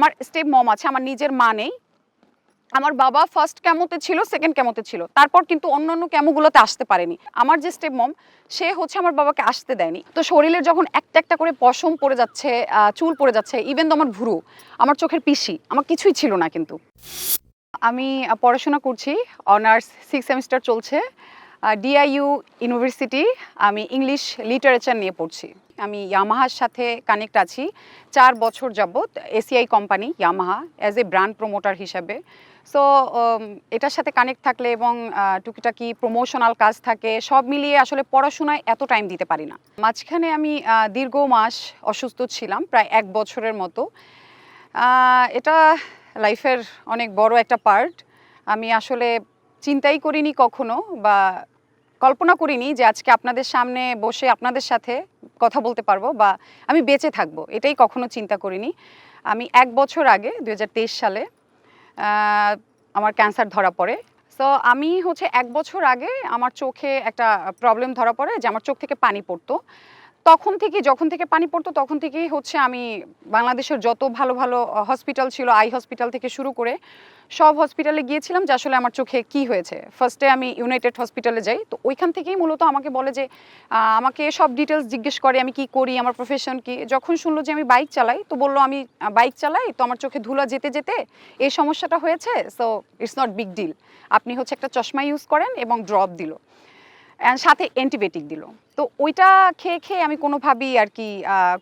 আমার স্টেপ মম আছে, আমার নিজের মা নেই। আমার বাবা ফার্স্ট কেমোতে ছিল, সেকেন্ড কেমোতে ছিল, তারপর কিন্তু অন্যান্য কেমোগুলোতে আসতে পারেনি। আমার যে স্টেপ মম সে হচ্ছে আমার বাবাকে আসতে দেয়নি। তো শরীরের যখন একটা একটা করে পশম পড়ে যাচ্ছে, চুল পড়ে যাচ্ছে, ইভেন তো আমার ভুরু, আমার চোখের পিসি, আমার কিছুই ছিল না। কিন্তু আমি পড়াশোনা করছি, অনার্স 6 সেমিস্টার চলছে, ডিআইইউ ইউনিভার্সিটি। আমি ইংলিশ লিটারেচার নিয়ে পড়ছি। আমি ইয়ামাহার সাথে কানেক্ট আছি 4 বছর যাবৎ, ACI company Yamaha as a brand promoter হিসাবে। সো এটার সাথে কানেক্ট থাকলে এবং টুকিটাকি প্রমোশনাল কাজ থাকে, সব মিলিয়ে আসলে পড়াশোনায় এত টাইম দিতে পারি না। মাঝখানে আমি দীর্ঘ মাস অসুস্থ ছিলাম, প্রায় 1 বছরের মতো। এটা লাইফের অনেক বড় একটা পার্ট। আমি আসলে চিন্তাই করিনি কখনো, বা কল্পনা করিনি যে আজকে আপনাদের সামনে বসে আপনাদের সাথে কথা বলতে পারবো, বা আমি বেঁচে থাকবো, এটাই কখনো চিন্তা করিনি। আমি 1 বছর আগে 2023 সালে আমার ক্যান্সার ধরা পড়ে। সো আমি হচ্ছে 1 বছর আগে আমার চোখে একটা প্রবলেম ধরা পড়ে যে আমার চোখ থেকে পানি পড়তো। যখন থেকে পানি পড়তো তখন থেকেই হচ্ছে আমি বাংলাদেশের যত ভালো ভালো হসপিটাল ছিল, আই হসপিটাল থেকে শুরু করে সব হসপিটালে গিয়েছিলাম যে আসলে আমার চোখে কি হয়েছে। ফার্স্টে আমি ইউনাইটেড হসপিটালে যাই, তো ওইখান থেকেই মূলত আমাকে বলে যে আমাকে সব ডিটেলস জিজ্ঞেস করে আমি কি করি, আমার প্রফেশন কি। যখন শুনলো যে আমি বাইক চালাই, তো বললো আমি বাইক চালাই, তো আমার চোখে ধুলা যেতে যেতে এই সমস্যাটা হয়েছে, so it's not big deal, আপনি হচ্ছে একটা চশমা ইউজ করেন, এবং ড্রপ দিল, সাথে অ্যান্টিবায়োটিক দিল। তো ওইটা খেয়ে খেয়ে আমি কোনোভাবেই আর কি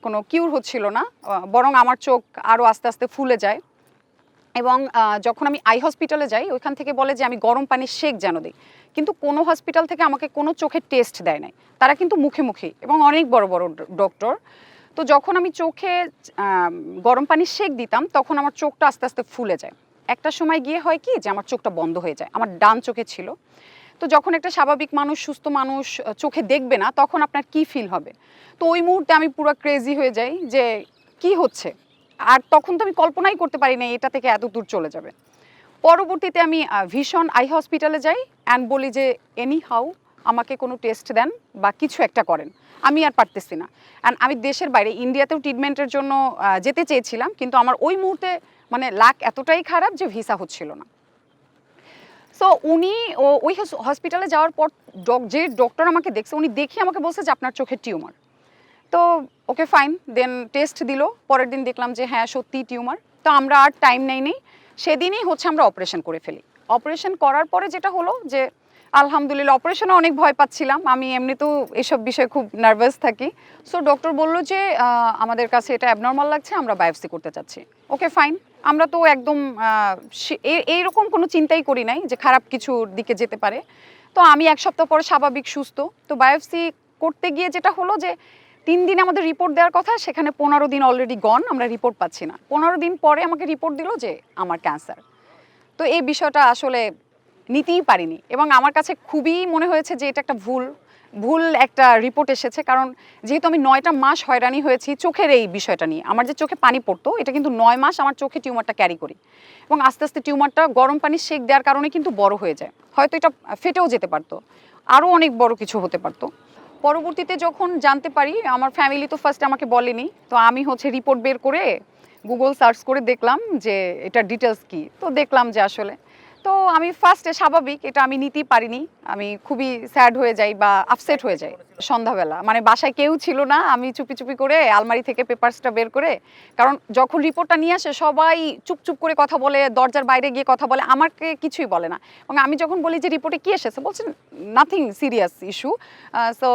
কোনো কিউর হচ্ছিল না, বরং আমার চোখ আরও আস্তে আস্তে ফুলে যায়। এবং যখন আমি আই হসপিটালে যাই, ওইখান থেকে বলে যে আমি গরম পানির সেক যেন দিই, কিন্তু কোনো হসপিটাল থেকে আমাকে কোনো চোখের টেস্ট দেয় নাই, তারা কিন্তু মুখে মুখে, এবং অনেক বড় বড় ডক্টর। তো যখন আমি চোখে গরম পানির সেক দিতাম, তখন আমার চোখটা আস্তে আস্তে ফুলে যায়। একটা সময় গিয়ে হয় কি যে আমার চোখটা বন্ধ হয়ে যায়, আমার ডান চোখে ছিল। তো যখন একটা স্বাভাবিক মানুষ, সুস্থ মানুষ চোখে দেখবে না, তখন আপনার কি ফিল হবে। তো ওই মুহূর্তে আমি পুরো ক্রেজি হয়ে যাই যে কি হচ্ছে। আর তখন তো আমি কল্পনাই করতে পারি না এটা থেকে এত দূর চলে যাবে। পরবর্তীতে আমি ভীষণ আই হসপিটালে যাই অ্যান্ড বলি যে এনি হাউ আমাকে কোনো টেস্ট দেন বা কিছু একটা করেন, আমি আর পারতেছি না। অ্যান্ড আমি দেশের বাইরে ইন্ডিয়াতেও ট্রিটমেন্টের জন্য যেতে চেয়েছিলাম, কিন্তু আমার ওই মুহূর্তে মানে লাক এতটাই খারাপ যে ভিসা হচ্ছিল না। সো উনি ওই হসপিটালে যাওয়ার পর যে ডক্টর আমাকে দেখছে, উনি দেখে আমাকে বলছে যে আপনার চোখের টিউমার। তো ওকে ফাইন, দেন টেস্ট দিল, পরের দিন দেখলাম যে হ্যাঁ সত্যিই টিউমার। তো আমরা আর টাইম নেই, সেদিনই হচ্ছে আমরা অপারেশন করে ফেলি। অপারেশন করার পরে যেটা হলো যে আলহামদুলিল্লাহ, অপারেশনে অনেক ভয় পাচ্ছিলাম, আমি এমনিতেও এসব বিষয়ে খুব নার্ভাস থাকি। সো ডক্টর বলল যে আমাদের কাছে এটা অ্যাবনর্মাল লাগছে, আমরা বায়োপসি করতে চাচ্ছি। ওকে ফাইন, আমরা তো একদম এইরকম কোনো চিন্তাই করি নাই যে খারাপ কিছুর দিকে যেতে পারে। তো আমি 1 সপ্তাহ পরে স্বাভাবিক সুস্থ। তো বায়োপসি করতে গিয়ে যেটা হলো যে 3 দিন আমাদের রিপোর্ট দেওয়ার কথা, সেখানে 15 দিন অলরেডি গন, আমরা রিপোর্ট পাচ্ছি না। 15 দিন পরে আমাকে রিপোর্ট দিল যে আমার ক্যান্সার। তো এই বিষয়টা আসলে নিতেই পারিনি, এবং আমার কাছে খুবই মনে হয়েছে যে এটা একটা ভুল একটা রিপোর্ট এসেছে। কারণ যেহেতু আমি 9টা মাস হয়রানি হয়েছি চোখের এই বিষয়টা নিয়ে, আমার যে চোখে পানি পড়তো, এটা কিন্তু 9 মাস আমার চোখে টিউমারটা ক্যারি করি, এবং আস্তে আস্তে টিউমারটা গরম পানির সেক দেওয়ার কারণে কিন্তু বড় হয়ে যায়, হয়তো এটা ফেটেও যেতে পারতো, আরও অনেক বড় কিছু হতে পারতো। পরবর্তীতে যখন জানতে পারি, আমার ফ্যামিলি তো ফার্স্টে আমাকে বলেনি, তো আমি হচ্ছে রিপোর্ট বের করে গুগল সার্চ করে দেখলাম যে এটা ডিটেলস কি। তো দেখলাম যে আসলে, তো আমি ফার্স্টে স্বাভাবিক এটা আমি নিতেই পারিনি, আমি খুবই স্যাড হয়ে যাই বা আপসেট হয়ে যাই। সন্ধ্যাবেলা মানে বাসায় কেউ ছিল না, আমি চুপি চুপি করে আলমারি থেকে পেপারসটা বের করে, কারণ যখন রিপোর্টটা নিয়ে আসে সবাই চুপচুপ করে কথা বলে, দরজার বাইরে গিয়ে কথা বলে, আমাকে কিছুই বলে না। এবং আমি যখন বলি যে রিপোর্টে কি এসেছে, বলছেন nothing serious issue. So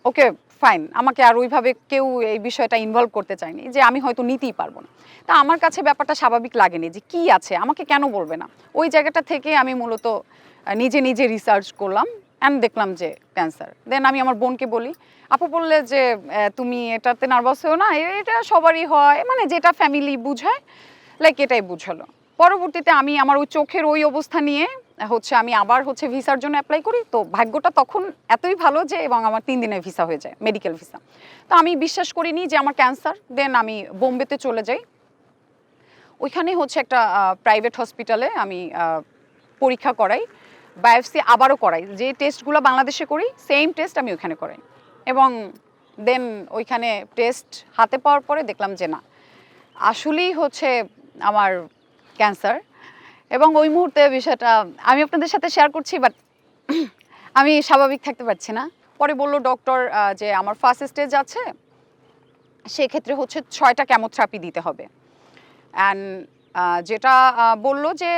okay fine, আমাকে আর ওইভাবে কেউ এই বিষয়টা ইনভলভ করতে চায়নি যে আমি হয়তো নিতেই পারবো না। তা আমার কাছে ব্যাপারটা স্বাভাবিক লাগেনি যে কি আছে, আমাকে কেন বলবে না। ওই জায়গাটা থেকে আমি মূলত নিজে নিজে রিসার্চ করলাম অ্যান্ড দেখলাম যে ক্যান্সার। দেন আমি আমার বোনকে বলি, আপু বললে যে তুমি এটাতে নার্ভাস হও না, এটা সবারই হয়, মানে যেটা ফ্যামিলি বুঝায় লাইক এটাই বুঝালো। পরবর্তীতে আমি আমার ওই চোখের ওই অবস্থা নিয়ে হচ্ছে আমি আবার হচ্ছে ভিসার জন্য অ্যাপ্লাই করি। তো ভাগ্যটা তখন এতই ভালো যে, এবং আমার 3 দিনের ভিসা হয়ে যায়, মেডিকেল ভিসা। তো আমি বিশ্বাস করিনি যে আমার ক্যান্সার। দেন আমি বোম্বেতে চলে যাই, ওইখানে হচ্ছে একটা প্রাইভেট হসপিটালে আমি পরীক্ষা করাই, বায়োপসি আবারও করাই, যে টেস্টগুলো বাংলাদেশে করি সেম টেস্ট আমি ওইখানে করাই। এবং দেন ওইখানে টেস্ট হাতে পাওয়ার পরে দেখলাম যে না, আসলেই হচ্ছে আমার ক্যান্সার। এবং ওই মুহূর্তে বিষয়টা আমি আপনাদের সাথে শেয়ার করছি, বাট আমি স্বাভাবিক থাকতে পারছি না। পরে বলল ডক্টর যে আমার ফার্স্ট স্টেজ আছে, সেক্ষেত্রে হচ্ছে 6টা কেমোথেরাপি দিতে হবে। অ্যান্ড যেটা বলল যে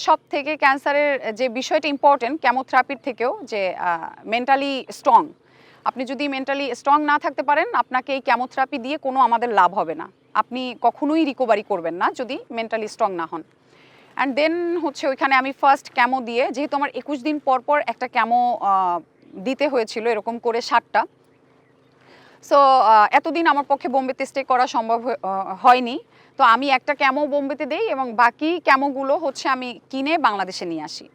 সব থেকে ক্যান্সারের যে বিষয়টা ইম্পর্টেন্ট কেমোথেরাপির থেকেও, যে মেন্টালি স্ট্রং। আপনি যদি মেন্টালি স্ট্রং না থাকতে পারেন, আপনাকে এই কেমোথেরাপি দিয়ে কোনো আমাদের লাভ হবে না। আপনি কখনোই রিকভারি করবেন না যদি মেন্টালি স্ট্রং না হন। অ্যান্ড দেন হচ্ছে ওইখানে আমি ফার্স্ট ক্যামো দিয়ে, যেহেতু আমার 21 দিন পর পর একটা ক্যামো দিতে হয়েছিল এরকম করে 7টা। সো এতদিন আমার পক্ষে বোম্বেতে স্টে করা সম্ভব হয়নি। তো আমি একটা ক্যামো বোম্বেতে দেই এবং বাকি ক্যামোগুলো হচ্ছে আমি কিনে বাংলাদেশে নিয়ে আসি।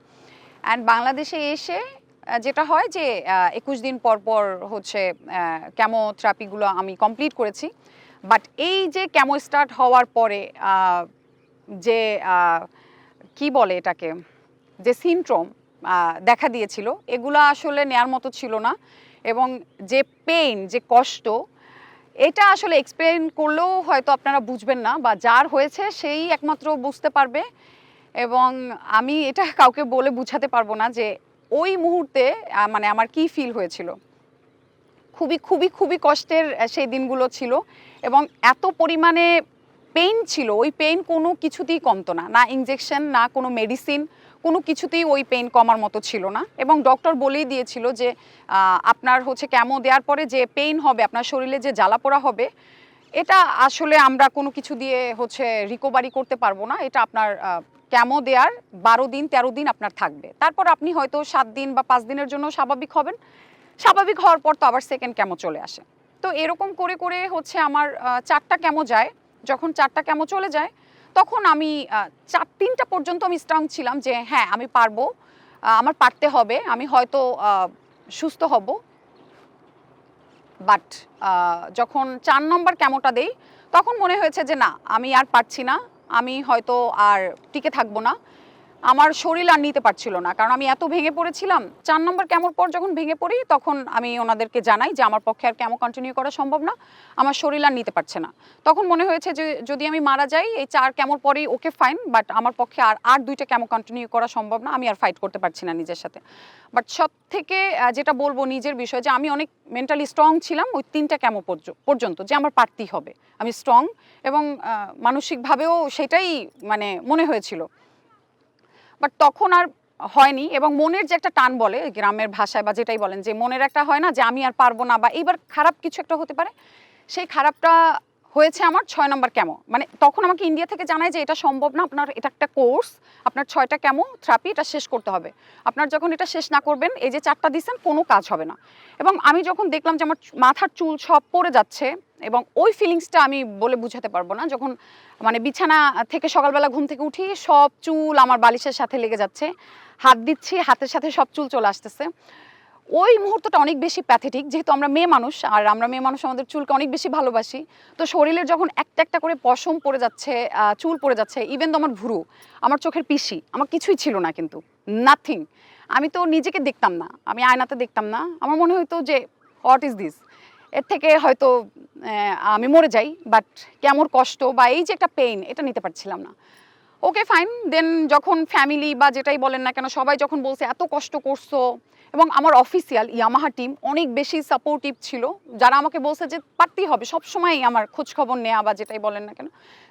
অ্যান্ড বাংলাদেশে এসে যেটা হয় যে 21 দিন পর পর হচ্ছে ক্যামোথেরাপিগুলো আমি কমপ্লিট করেছি। বাট এই যে ক্যামো স্টার্ট হওয়ার পরে যে কি বলে এটাকে, যে সিনড্রোম দেখা দিয়েছিল, এগুলো আসলে নেয়ার মতো ছিল না। এবং যে পেইন, যে কষ্ট, এটা আসলে এক্সপ্লেন করলেও হয়তো আপনারা বুঝবেন না, বা যার হয়েছে সেই একমাত্র বুঝতে পারবে। এবং আমি এটা কাউকে বলে বুঝাতে পারবো না যে ওই মুহূর্তে মানে আমার কি ফিল হয়েছিল। খুবই খুবই খুবই কষ্টের সেই দিনগুলো ছিল। এবং এত পরিমাণে পেইন ছিল, ওই পেইন কোনো কিছুতেই কমতো না, না ইনজেকশন, না কোনো মেডিসিন, কোনো কিছুতেই ওই পেইন কমার মতো ছিল না। এবং ডক্টর বলেই দিয়েছিল যে আপনার হচ্ছে ক্যামো দেওয়ার পরে যে পেইন হবে, আপনার শরীরে যে জ্বালাপোড়া হবে, এটা আসলে আমরা কোনো কিছু দিয়ে হচ্ছে রিকভারি করতে পারবো না। এটা আপনার ক্যামো দেওয়ার 12 দিন 13 দিন আপনার থাকবে, তারপর আপনি হয়তো 7 দিন বা 5 দিনের জন্য স্বাভাবিক হবেন। স্বাভাবিক হওয়ার পর তো আবার সেকেন্ড ক্যামো চলে আসে। তো এরকম করে করে হচ্ছে আমার 4টা ক্যামো যায়। যখন 4টা ক্যামো চলে যায়, তখন আমি 3টা পর্যন্ত আমি স্ট্রং ছিলাম যে হ্যাঁ আমি পারবো, আমার পারতে হবে, আমি হয়তো সুস্থ হব। বাট যখন 4 নম্বর ক্যামোটা দেই, তখন মনে হয়েছে যে না, আমি আর পারছি না, আমি হয়তো আর টিকে থাকবো না। আমার শরীর আর নিতে পারছিল না, কারণ আমি এত ভেঙে পড়েছিলাম। 4 নম্বর ক্যামোর পর যখন ভেঙে পড়ি, তখন আমি ওনাদেরকে জানাই যে আমার পক্ষে আর ক্যামো কন্টিনিউ করা সম্ভব না, আমার শরীর আর নিতে পারছে না। তখন মনে হয়েছে যে যদি আমি মারা যাই এই 4 ক্যামোর পরেই, ওকে ফাইন, বাট আমার পক্ষে আর 2টা ক্যামো কন্টিনিউ করা সম্ভব না, আমি আর ফাইট করতে পারছি না নিজের সাথে। বাট সব থেকে যেটা বলবো নিজের বিষয়, যে আমি অনেক মেন্টালি স্ট্রং ছিলাম ওই 3টা ক্যামো পর্যন্ত, যে আমার পারতেই হবে, আমি স্ট্রং। এবং মানসিকভাবেও সেটাই মানে মনে হয়েছিল। বাট তখন আর হয়নি। এবং মনের যে একটা টান বলে গ্রামের ভাষায়, বা যেটাই বলেন, যে মনের একটা হয় না যে আমি আর পারবো না, বা এইবার খারাপ কিছু একটা হতে পারে, সেই খারাপটা হয়েছে আমার 6 নম্বর ক্যামো। মানে তখন আমাকে ইন্ডিয়া থেকে জানায় যে এটা সম্ভব না, আপনার এটা একটা কোর্স, আপনার 6টা ক্যামো থেরাপি এটা শেষ করতে হবে। আপনার যখন এটা শেষ না করবেন, এই যে 4টা দিচ্ছেন, কোনো কাজ হবে না। এবং আমি যখন দেখলাম যে আমার মাথার চুল সব পড়ে যাচ্ছে, এবং ওই ফিলিংসটা আমি বলে বুঝাতে পারবো না, যখন মানে বিছানা থেকে সকালবেলা ঘুম থেকে উঠি সব চুল আমার বালিশের সাথে লেগে যাচ্ছে, হাত দিচ্ছি হাতের সাথে সব চুল চলে আসতেছে, ওই মুহূর্তটা অনেক বেশি প্যাথেটিক। যেহেতু আমরা মেয়ে মানুষ, আর আমরা মেয়ে মানুষ আমাদের চুলকে অনেক বেশি ভালোবাসি, তো শরীরের যখন একটা একটা করে পশম পড়ে যাচ্ছে, চুল পড়ে যাচ্ছে, ইভেন তো আমার ভুরু, আমার চোখের পিসি, আমার কিছুই ছিল না, কিন্তু নাথিং। আমি তো নিজেকে দেখতাম না, আমি আয়নাতে দেখতাম না, আমার মনে হতো যে হোয়াট ইজ দিস, এর থেকে হয়তো আমি মরে যাই। বাট কেমন কষ্ট বা এই যে একটা পেইন, এটা নিতে পারছিলাম না। ওকে ফাইন, দেন যখন ফ্যামিলি বা যেটাই বলেন না কেন, সবাই যখন বলছে এত কষ্ট করছো, এবং আমার অফিসিয়াল ইয়ামাহা টিম অনেক বেশি সাপোর্টিভ ছিল, যারা আমাকে বলছে যে পারতেই হবে, সবসময় আমার খোঁজ খবর নেওয়া বা যেটাই বলেন না কেন,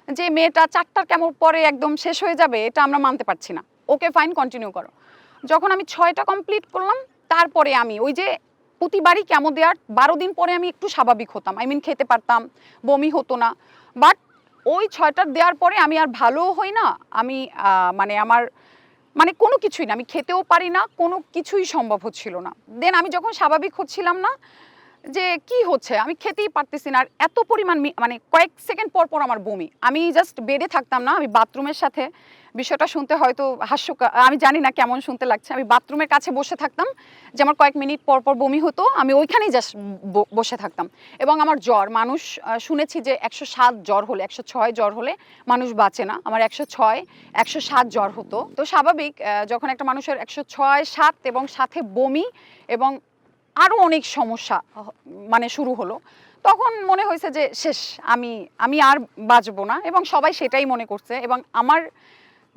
যে মেয়েটা 4টার কেমন পরে একদম শেষ হয়ে যাবে, এটা আমরা মানতে পারছি না, ওকে ফাইন কন্টিনিউ করো। যখন আমি 6টা কমপ্লিট করলাম, তারপরে আমি ওই যে প্রতিবারই কেমো দেওয়ার 12 দিন পরে আমি একটু স্বাভাবিক হতাম, আই মিন খেতে পারতাম, বমি হতো না। বাট ওই 6টা দেওয়ার পরে আমি আর ভালোও হই না, আমি মানে আমার মানে কোনো কিছুই না, আমি খেতেও পারি না, কোনো কিছুই সম্ভব হচ্ছিল না। দেন আমি যখন স্বাভাবিক হচ্ছিলাম না, যে কি হচ্ছে, আমি খেতেই পারতেছি না, আর এত পরিমাণ মানে কয়েক সেকেন্ড পর পর আমার বমি, আমি জাস্ট বেডে থাকতাম না, আমি বাথরুমের সাথে, বিষয়টা শুনতে হয়তো হাস্যকর, আমি জানি না কেমন শুনতে লাগছে, আমি বাথরুমের কাছে বসে থাকতাম, যে আমার কয়েক মিনিট পর পর বমি হতো, আমি ওইখানেই জাস্ট বসে থাকতাম। এবং আমার জ্বর, মানুষ শুনেছি যে 107 জ্বর হলে, 106 জ্বর হলে মানুষ বাঁচে না, আমার 106 107 জ্বর হতো। তো স্বাভাবিক, যখন একটা মানুষের 106 7 এবং সাথে বমি এবং আরও অনেক সমস্যা মানে শুরু হলো, তখন মনে হয়েছে যে শেষ, আমি আমি আর বাঁচবো না, এবং সবাই সেটাই মনে করছে। এবং আমার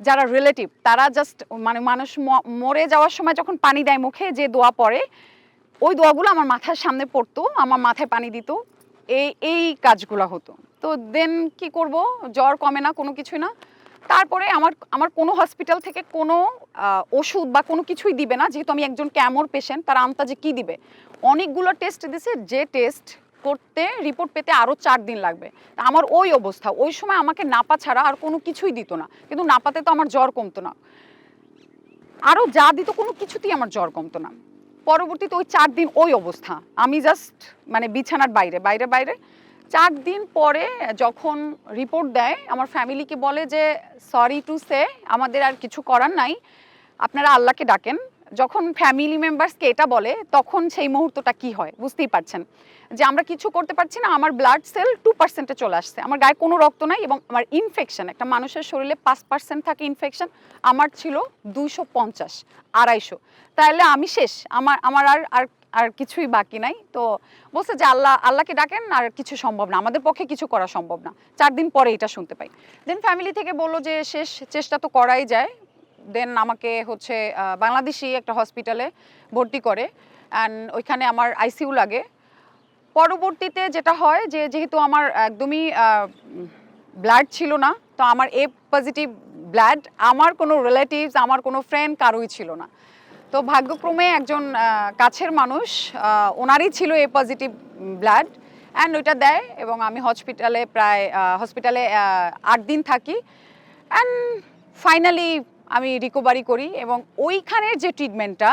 যারা রিলেটিভ তারা জাস্ট মানে মানুষ মরে যাওয়ার সময় যখন পানি দেয় মুখে, যে দোয়া পড়ে, ওই দোয়াগুলো আমার মাথার সামনে পড়তো, আমার মাথায় পানি দিত, এই এই কাজগুলো হতো। তো দেন কি করব, জ্বর কমে না, কোনো কিছুই না। তারপরে আমার আমার কোনো হসপিটাল থেকে কোনো ওষুধ বা কোনো কিছুই দিবে না, যেহেতু আমি একজন ক্যামোর পেশেন্ট। তারা আন্তাজে কি দিবে, অনেকগুলো টেস্ট দিছে, যে টেস্ট করতে রিপোর্ট পেতে আরও 4 দিন লাগবে। তা আমার ওই অবস্থা, ওই সময় আমাকে নাপা ছাড়া আর কোনো কিছুই দিত না, কিন্তু নাপাতে তো আমার জ্বর কমতো না, আরও যা দিত কোনো কিছুতেই আমার জ্বর কমতো না। পরবর্তীতে ওই 4 দিন ওই অবস্থা, আমি জাস্ট মানে বিছানার বাইরে বাইরে বাইরে। 4 দিন পরে যখন রিপোর্ট দেয়, আমার ফ্যামিলিকে বলে যে সরি টু সে, আমাদের আর কিছু করার নাই, আপনারা আল্লাহকে ডাকেন। যখন ফ্যামিলি মেম্বার্সকে এটা বলে, তখন সেই মুহূর্তটা কি হয় বুঝতেই পারছেন, যে আমরা কিছু করতে পারছি না। আমার ব্লাড সেল 2%-এ চলে আসছে, আমার গায়ে কোনো রক্ত নাই, এবং আমার ইনফেকশন, একটা মানুষের শরীরে 5% থাকে ইনফেকশন, আমার ছিল 250, 250। তাহলে আমি শেষ, আমার আমার আর আর আর কিছুই বাকি নাই। তো বলছে যে আল্লাহকে ডাকেন, আর কিছু সম্ভব না, আমাদের পক্ষে কিছু করা সম্ভব না। 4 দিন পরে এটা শুনতে পাই। দেন ফ্যামিলি থেকে বললো যে শেষ, চেষ্টা তো করাই যায়। দেন আমাকে হচ্ছে বাংলাদেশি একটা হসপিটালে ভর্তি করে, অ্যান্ড ওইখানে আমার আইসিইউ লাগে। পরবর্তীতে যেটা হয় যে যেহেতু আমার একদমই ব্লাড ছিল না, তো আমার এ পজিটিভ ব্লাড, আমার কোনো রিলেটিভস, আমার কোনো ফ্রেন্ড কারোই ছিল না। তো ভাগ্যক্রমে একজন কাছের মানুষ, ওনারই ছিল এ পজিটিভ ব্লাড, অ্যান্ড ওইটা দেয়, এবং আমি হসপিটালে প্রায় 8 দিন থাকি, অ্যান্ড ফাইনালি আমি রিকভারি করি। এবং ওইখানের যে ট্রিটমেন্টটা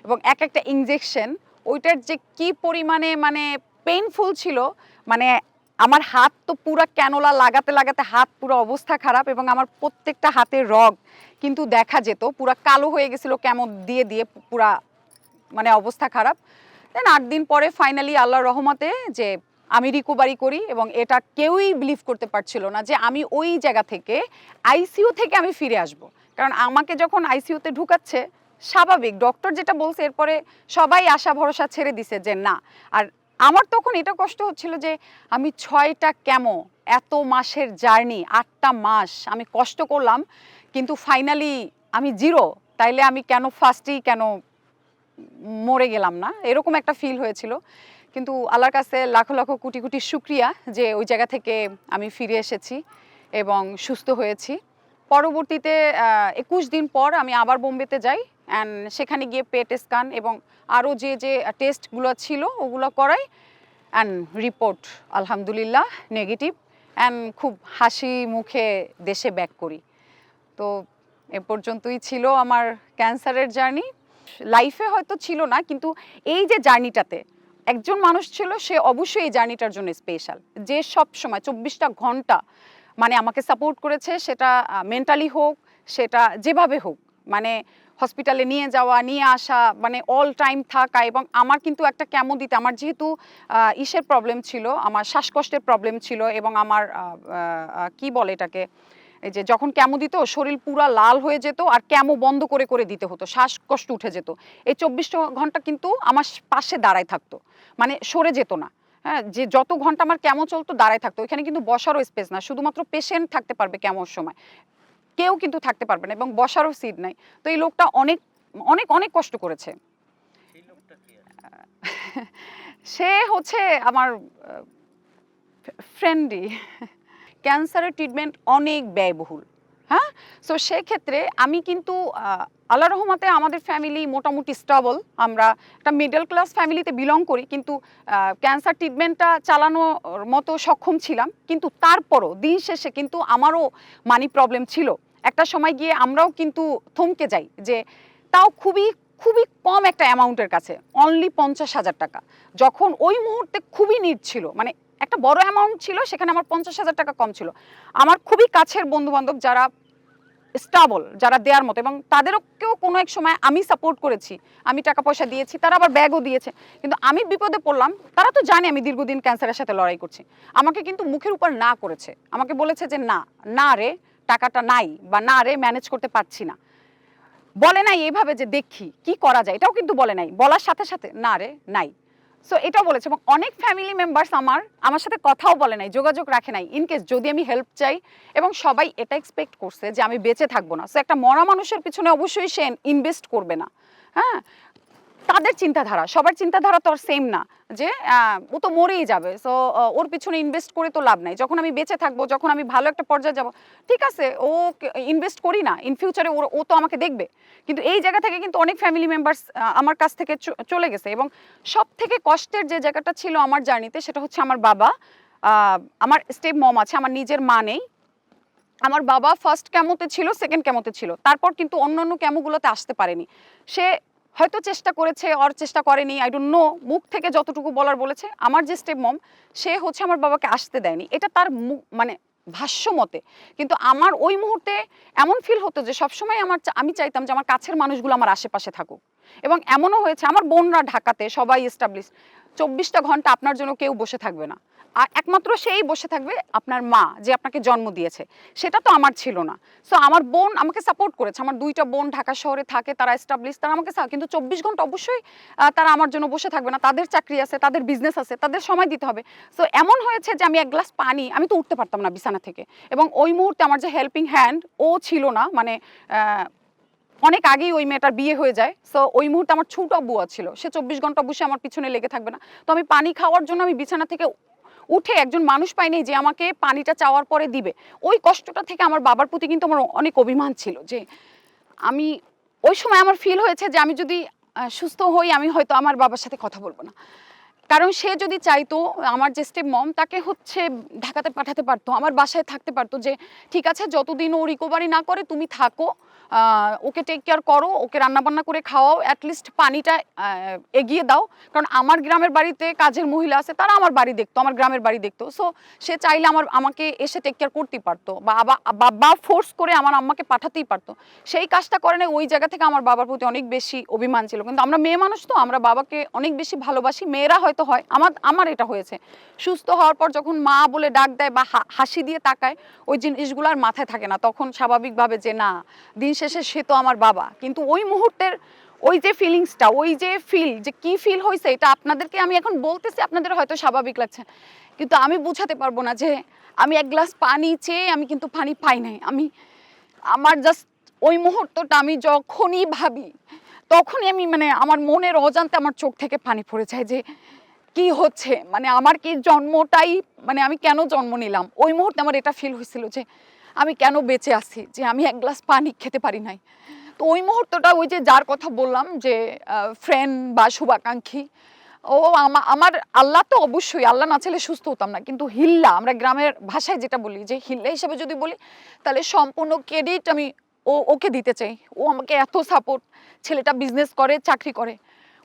এবং এক একটা ইনজেকশন, ওইটার যে কি পরিমাণে মানে পেইনফুল ছিল, মানে আমার হাত তো পুরো ক্যানোলা লাগাতে লাগাতে হাত পুরো অবস্থা খারাপ, এবং আমার প্রত্যেকটা হাতের রগ কিন্তু দেখা যেত পুরা কালো হয়ে গেছিলো কেমো দিয়ে দিয়ে, পুরা মানে অবস্থা খারাপ। দেন 8 দিন পরে ফাইনালি আল্লাহর রহমতে যে আমি রিকভারি করি, এবং এটা কেউই বিলিভ করতে পারছিল না যে আমি ওই জায়গা থেকে, আইসিইউ থেকে আমি ফিরে আসব। কারণ আমাকে যখন আইসিইউতে ঢুকাচ্ছে, স্বাভাবিক ডক্টর যেটা বলছে, এরপরে সবাই আশা ভরসা ছেড়ে দিছে যে না। আর আমার তখন এটা কষ্ট হচ্ছিল যে আমি 6টা কেমো, এত মাসের জার্নি, 8টা মাস আমি কষ্ট করলাম, কিন্তু ফাইনালি আমি জিরো। তাইলে আমি কেন ফার্স্টেই কেন মরে গেলাম না, এরকম একটা ফিল হয়েছিল। কিন্তু আল্লাহর কাছে লাখো লাখো কোটি কোটি শুকরিয়া যে ওই জায়গা থেকে আমি ফিরে এসেছি এবং সুস্থ হয়েছি। পরবর্তীতে 21 দিন পর আমি আবার বোম্বেতে যাই, অ্যান্ড সেখানে গিয়ে পেট স্ক্যান এবং আরও যে যে টেস্টগুলো ছিল ওগুলো করাই, অ্যান্ড রিপোর্ট আলহামদুলিল্লাহ নেগেটিভ, অ্যান্ড খুব হাসি মুখে দেশে ব্যাক করি। তো এ পর্যন্তই ছিল আমার ক্যান্সারের জার্নি। লাইফে হয়তো ছিল না, কিন্তু এই যে জার্নিটাতে একজন মানুষ ছিল, সে অবশ্যই এই জার্নিটার জন্য স্পেশাল, যে সব সময় 24টা ঘন্টা মানে আমাকে সাপোর্ট করেছে, সেটা মেন্টালি হোক, সেটা যেভাবে হোক, মানে হসপিটালে নিয়ে যাওয়া, নিয়ে আসা, মানে অল টাইম থাকা। এবং আমার কিন্তু একটা কেমো দিতে, আমার যেহেতু ইসের প্রবলেম ছিল, আমার শ্বাসকষ্টের প্রবলেম ছিল, এবং আমার কি বলে এটাকে, এই যে যখন কেমো দিত শরীর পুরা লাল হয়ে যেত, আর কেমো বন্ধ করে করে দিতে হতো, শ্বাসকষ্ট উঠে যেত। এই 24 ঘন্টা কিন্তু আমার পাশে দাঁড়ায় থাকতো, মানে সরে যেত না। হ্যাঁ, যে যত ঘন্টা আমার কেমো চলতো দাঁড়ায় থাকতো। এখানে কিন্তু বসারও স্পেস না, শুধুমাত্র পেশেন্ট থাকতে পারবে কেমোর সময়, কেউ কিন্তু থাকতে পারবে না, এবং বসারও সিট নাই। তো এই লোকটা অনেক অনেক অনেক কষ্ট করেছে। সে হচ্ছে আমার ফ্রেন্ডই। ক্যান্সারের ট্রিটমেন্ট অনেক ব্যয়বহুল। হ্যাঁ, সো সেক্ষেত্রে আমি কিন্তু আল্লাহ রহমতে আমাদের ফ্যামিলি মোটামুটি স্টেবল, আমরা একটা মিডল ক্লাস ফ্যামিলিতে বিলং করি, কিন্তু ক্যান্সার ট্রিটমেন্টটা চালানোর মতো সক্ষম ছিলাম। কিন্তু তারপরও দিন শেষে কিন্তু আমারও মানি প্রবলেম ছিল। একটা সময় গিয়ে আমরাও কিন্তু থমকে যাই, যে তাও খুবই খুবই কম একটা অ্যামাউন্টের কাছে, অনলি 50,000 টাকা, যখন ওই মুহূর্তে খুবই নিড ছিল। মানে একটা বড় অ্যামাউন্ট ছিল, সেখানে আমার 50,000 টাকা কম ছিল। আমার খুবই কাছের বন্ধুবান্ধব যারা স্টেবল, যারা দেওয়ার মতো, এবং তাদেরকেও কোনো এক সময় আমি সাপোর্ট করেছি, আমি টাকা পয়সা দিয়েছি, তারা আবার ব্যাগও দিয়েছে। কিন্তু আমি বিপদে পড়লাম, তারা তো জানে আমি দীর্ঘদিন ক্যান্সারের সাথে লড়াই করছি, আমাকে কিন্তু মুখের উপর না করেছে, আমাকে বলেছে যে না না রে, টাকাটা নাই, বা না রে ম্যানেজ করতে পারছি না। বলে নাই এইভাবে যে দেখি কি করা যায়, এটাও কিন্তু বলে নাই, বলার সাথে সাথে না রে নাই। সো এটাও বলেছে এবং অনেক ফ্যামিলি মেম্বার্স আমার সাথে কথাও বলে নাই, যোগাযোগ রাখে নাই ইনকেস যদি আমি হেল্প চাই। এবং সবাই এটা এক্সপেক্ট করছে যে আমি বেঁচে থাকবো না। সো একটা মরা মানুষের পিছনে অবশ্যই সে ইনভেস্ট করবে না। হ্যাঁ, তাদের চিন্তাধারা, সবার চিন্তাধারা তো আর সেম না যে ও তো মরেই যাবে, সো ওর পিছনে ইনভেস্ট করে তো লাভ নাই। যখন আমি বেঁচে থাকবো, যখন আমি ভালো একটা পর্যায়ে যাব, ঠিক আছে, ও ইনভেস্ট করি না, ইন ফিউচারে ও তো আমাকে দেখবে। কিন্তু এই জায়গা থেকে কিন্তু অনেক ফ্যামিলি মেম্বার্স আমার কাছ থেকে চলে গেছে। এবং সব থেকে কষ্টের যে জায়গাটা ছিল আমার জার্নিতে, সেটা হচ্ছে আমার বাবা, আমার স্টেপ মম আছে, আমার নিজের মা নেই। আমার বাবা ফার্স্ট কেমোতে ছিল, সেকেন্ড কেমোতে ছিল, তারপর কিন্তু অন্য কেমোগুলোতে আসতে পারেনি। সে হয়তো চেষ্টা করেছে, ওর চেষ্টা করেনি, আই ডোন্ট নো, মুখ থেকে যতটুকু বলার বলেছে। আমার যে স্টেপ মম, সে হচ্ছে আমার বাবাকে আসতে দেয়নি, এটা তার মানে ভাষ্য মতে। কিন্তু আমার ওই মুহূর্তে এমন ফিল হতো যে সবসময় আমি চাইতাম যে আমার কাছের মানুষগুলো আমার আশেপাশে থাকুক। এবং এমনও হয়েছে, আমার বোনরা ঢাকাতে সবাই এস্টাবলিশ, 24টা ঘন্টা আপনার জন্য কেউ বসে থাকবে না, আর একমাত্র সেই বসে থাকবে আপনার মা, যে আপনাকে জন্ম দিয়েছে। সেটা তো আমার ছিল না। সো আমার বোন আমাকে সাপোর্ট করেছে, আমার 2টা বোন ঢাকা শহরে থাকে, তারা এস্টাবলিশ, তারা আমাকে কিন্তু 24 ঘন্টা অবশ্যই তারা আমার জন্য বসে থাকবে না, তাদের চাকরি আছে, তাদের বিজনেস আছে, তাদের সময় দিতে হবে। সো এমন হয়েছে যে আমি এক গ্লাস পানি, আমি তো উঠতে পারতাম না বিছানা থেকে। এবং ওই মুহূর্তে আমার যে হেল্পিং হ্যান্ড, ও ছিল না, মানে অনেক আগেই ওই মেয়েটার বিয়ে হয়ে যায়। সো ওই মুহূর্তে আমার ছোট বুয়া ছিল, সে 24 ঘন্টা অবশ্যই আমার পিছনে লেগে থাকবে না। তো আমি পানি খাওয়ার জন্য আমি বিছানা থেকে উঠে একজন মানুষ পাইনি যে আমাকে পানিটা চাওয়ার পরে দিবে। ওই কষ্টটা থেকে আমার বাবার প্রতি কিন্তু আমার অনেক অভিমান ছিল, যে আমি ওই সময় আমার ফিল হয়েছে যে আমি যদি সুস্থ হই, আমি হয়তো আমার বাবার সাথে কথা বলবো না। কারণ সে যদি চাইতো, আমার যে স্টেপ মম, তাকে হচ্ছে ঢাকাতে পাঠাতে পারতো, আমার বাসায় থাকতে পারতো, যে ঠিক আছে যতদিন ও রিকভারি না করে তুমি থাকো, ওকে টেক কেয়ার করো, ওকে রান্নাবান্না করে খাওয়াও, অ্যাটলিস্ট পানিটা এগিয়ে দাও। কারণ আমার গ্রামের বাড়িতে কাজের মহিলা আছে, তারা আমার বাড়ি দেখতো, আমার গ্রামের বাড়ি দেখতো। সো সে চাইলে আমাকে এসে টেক কেয়ার করতেই পারতো, বা ফোর্স করে আমার আম্মাকে পাঠাতেই পারতো। সেই কাজটা করে না, ওই জায়গা থেকে আমার বাবার প্রতি অনেক বেশি অভিমান ছিল। কিন্তু আমরা মেয়ে মানুষ তো, আমরা বাবাকে অনেক বেশি ভালোবাসি, মেয়েরা হয়তো হয়, আমার এটা হয়েছে। সুস্থ হওয়ার পর যখন মা বলে ডাক দেয় বা হাসি দিয়ে তাকায়, ওই জিনিসগুলো আর মাথায় থাকে না। তখন স্বাভাবিকভাবে যে না, দিন শেষে সে তো আমার বাবা। কিন্তু ওই মুহূর্তের ওই যে ফিলিংসটা, ওই যে যে কি ফিল হয়েছে, এটা আপনাদেরকে আমি এখন বলতেছি, আপনাদের হয়তো স্বাভাবিক লাগছে, কিন্তু আমি বুঝাতে পারবো না। যে আমি এক গ্লাস পানি চেয়ে আমি কিন্তু পানি পাই নাই। আমার জাস্ট ওই মুহূর্তটা আমি যখনই ভাবি, তখনই আমি মানে আমার মনের অজান্তে আমার চোখ থেকে পানি পড়ে যায়, যে কি হচ্ছে, মানে আমার কি জন্মটাই, মানে আমি কেন জন্ম নিলাম। ওই মুহূর্তে আমার এটা ফিল হয়েছিল যে আমি কেন বেঁচে আছি, যে আমি এক গ্লাস পানি খেতে পারি নাই। তো ওই মুহূর্তটা, ওই যে যার কথা বললাম যে ফ্রেন্ড বা শুভাকাঙ্ক্ষী, ও আমার আল্লাহ তো অবশ্যই, আল্লাহ না চাইলে সুস্থ হতাম না। কিন্তু হিল্লা, আমরা গ্রামের ভাষায় যেটা বলি, যে হিল্লা হিসেবে যদি বলি, তাহলে সম্পূর্ণ ক্রেডিট আমি ওকে দিতে চাই। ও আমাকে এত সাপোর্ট, ছেলেটা বিজনেস করে, চাকরি করে,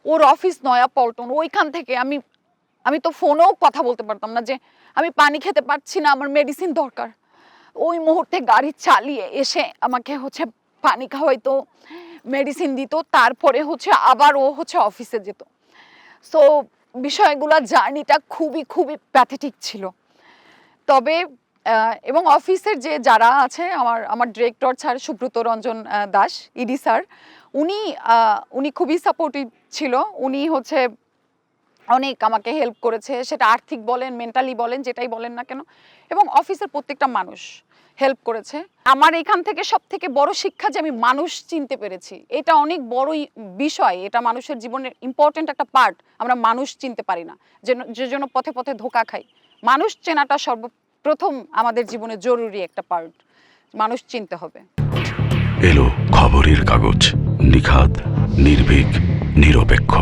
ওর অফিস নয়া পল্টন, ওইখান থেকে আমি তো ফোনেও কথা বলতে পারতাম না যে আমি পানি খেতে পারছি না, আমার মেডিসিন দরকার। ওই মুহূর্তে গাড়ি চালিয়ে এসে আমাকে হচ্ছে পানি খাওয়াইতো, মেডিসিন দিত, তারপরে হচ্ছে আবার ও হচ্ছে অফিসে যেত। সো বিষয়গুলো, জার্নিটা খুবই খুবই প্যাথেটিক ছিল। তবে এবং অফিসের যে যারা আছে, আমার director sir Subrata Ranjan Das, ED sir, উনি খুবই সাপোর্টিভ ছিল। উনি হচ্ছে অনেক আমাকে হেল্প করেছে, সেটা আর্থিক বলেন, মেন্টালি বলেন, যেটাই বলেন না কেন। এবং অফিসের প্রত্যেকটা মানুষ হেল্প করেছে। আমার এখান থেকে সব থেকে বড় শিক্ষা যে আমি মানুষ চিনতে পেরেছি, এটা অনেক বড়ই বিষয়, এটা মানুষের জীবনের ইম্পর্টেন্ট একটা পার্ট। আমরা মানুষ চিনতে পারি না, যে জন্য পথে পথে ধোঁকা খাই। মানুষ চেনাটা সর্বপ্রথম আমাদের জীবনে জরুরি একটা পার্ট, মানুষ চিনতে হবে। এলো খবরের কাগজ, নিখাদ, নির্ভীক, নিরপেক্ষ।